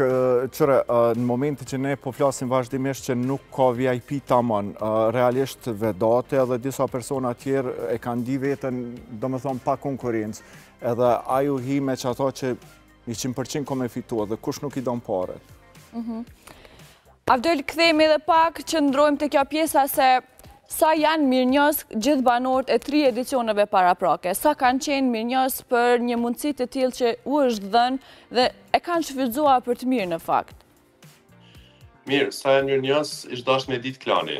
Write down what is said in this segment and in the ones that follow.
qëre, në momentin që ne po flasim vazhdimisht që nuk ka VIP tamam, realisht vedate edhe disa persona tjerë e kanë di veten, do me thonë pa konkurencë, edhe aju hi me që ato që 100% ko me fitu edhe kush nuk i don paret. Avdol, kthehemi edhe pak që ndrojmë të kjo pjesa se sa janë mirënjohës gjithë banorët e 3 edicioneve paraprake? Sa kanë qenë mirënjohës për një mundësi të tillë që u është dhënë dhe e kanë shfrytzuar për të mirë në fakt? Mirë, sa janë mirënjohës ishtë dashur me ditë klani,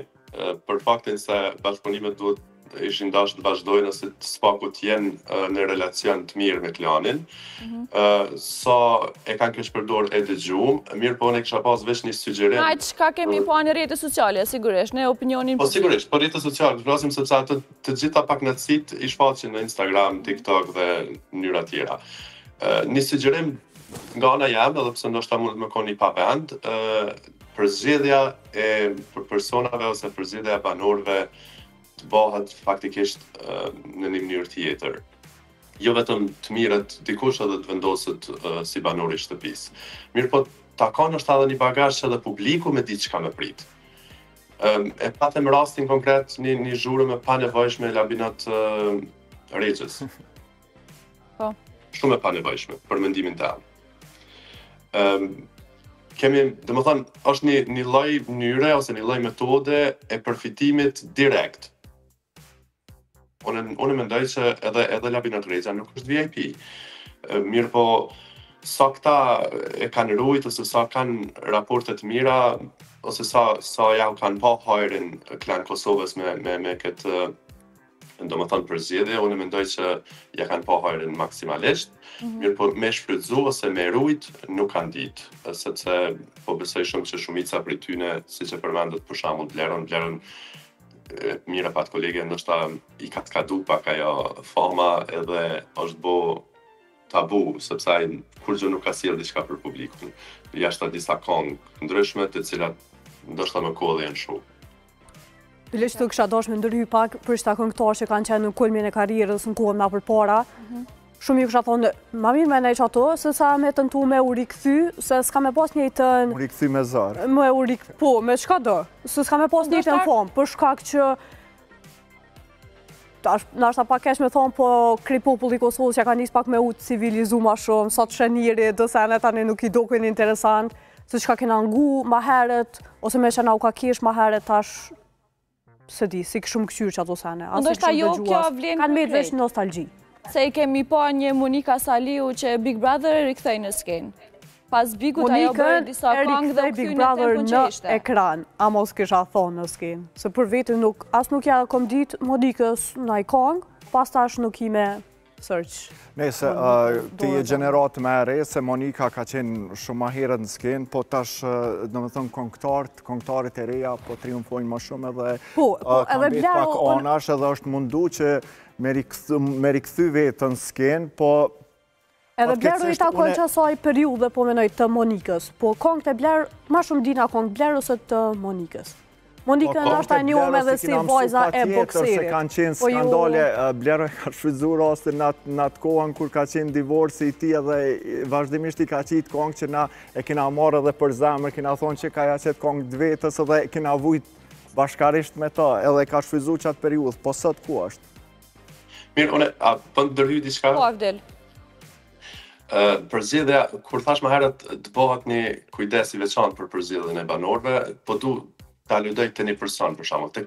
për faktin se bashkëpunimet duhet ishin dashur të vazhdojnë ose të spakut jenë në relacion të mirë me klanin. Sa e kanë kësh përdor e dëgjum, mirë po ne kisha pas veç një sugjerim. Çka kemi pa në rrjetet sociale, sigurisht, në opinionin. Po sigurisht, po rrjetet sociale, flasim sepse ato të gjitha paknatësit i shfaqin në Instagram, TikTok dhe mënyra tjera. Një sugjerim nga ana jam, edhe pse ndoshta mund të më koni pa vend, përzgjedhja e personave ose përzgjedhja e banorëve të bëhet faktikisht në një mënyrë tjetër. Jo vetëm të mirët dikush edhe të vendoset si banor i shtëpisë. Mirë po ta ka nështë edhe një bagazh që edhe publiku me diçka me prit. E patëm rastin konkret një zhurë me pa nevojshme Labinat Regjës. Po. Shumë e pa nevojshme, për mendimin tim. Kemi, dhe më thënë, është një lloj mënyre ose një lloj metode e përfitimit direkt. Unë mendoj që edhe Labinat Regja nuk është VIP. Mirë po, sa këta e kanë rujt, ose sa kanë raportet mira, ose sa ja kanë pa hajrin klan Kosovës me këtë, do më thënë përzgjedhje, unë mendoj që ja kanë pa hajrin maksimalisht. Mirë po, me shfrytzu ose me rujt nuk kanë ditë, sepse po besoj shumë që shumica prej tyne, si që përmendet për shembull Blerën, mira pat kolege, ndoshta i ka të kadu pak ajo fama edhe është bo tabu, sepse ai kur gjë nuk ka sjell diçka për publikun. Jashtë disa këngë ndryshme të cilat ndoshta më kollë janë shumë. Bileq të kisha dashur me ndërhy pak për shta këngëtarë që kanë qenë në kulmin e karrierës në kohën më përpara. Shumë ju kisha thonë, ma mirë me nej që ato, se sa me tentu me u rikthy, se s'ka me pas njëjtën... U rikthy me zarë. Po, me çka do, se s'ka me pas njëjtën famë, për shkak që... Nashta pak keq me thonë, po kri populli Kosovës që ka nis pak me u civilizu ma shumë, sa të shenjiri, dësene tani nuk i dokin interesant, se çka kena ngu ma heret, ose me që na u ka kish ma heret tash... Se di, si këshumë këqyrë që ato sene, asë këshumë dëgjuas, kanë me veç nostalgji. Se i kemi pa një Monika Saliu që Big Brother i kthej në skenë. Pas Bigut ajo bërë disa këngë dhe u kthej në tempun që ishte. Në ekran, a mos kisha thonë në skenë. Se për vetën as nuk ja kom ditë Monikës në i këngë, pas tash nuk i me search. Nëse ti e gjeneratë me ere, se Monika ka qenë shumë ma herët në skenë, po tash, do me thënë, këngëtarët e reja po triumfojnë ma shumë edhe kanë betë pak anash edhe është mundu që me rikthy vetën skenë, po... Edhe Bleru i takon që asaj periudhe, po menoj, të Monikës, po këngët e Blerë, ma shumë dina këngët Blerë ose të Monikës. Monika nështë a njohëm edhe si vajza e bokserit. Se kanë qenë skandale, Blerë ka shfrytzu rastin në atë kohën kur ka qenë divorci i ti edhe vazhdimisht i ka qitë këngë që na e kina marrë edhe për zemër, kina thonë që ka ja qetë këngë të vetës edhe kina vujt bashkarisht me ta edhe ka shfrytzu që atë periudhë, po sot ku është? Mirë, a pëndë dërhy diçka? Po, Avdel. Përzgjedhja, kur thash më herët të bëhet një kujdes i veçantë për përzgjedhjen e banorëve, po du ta aludoj te një person për shembull, tek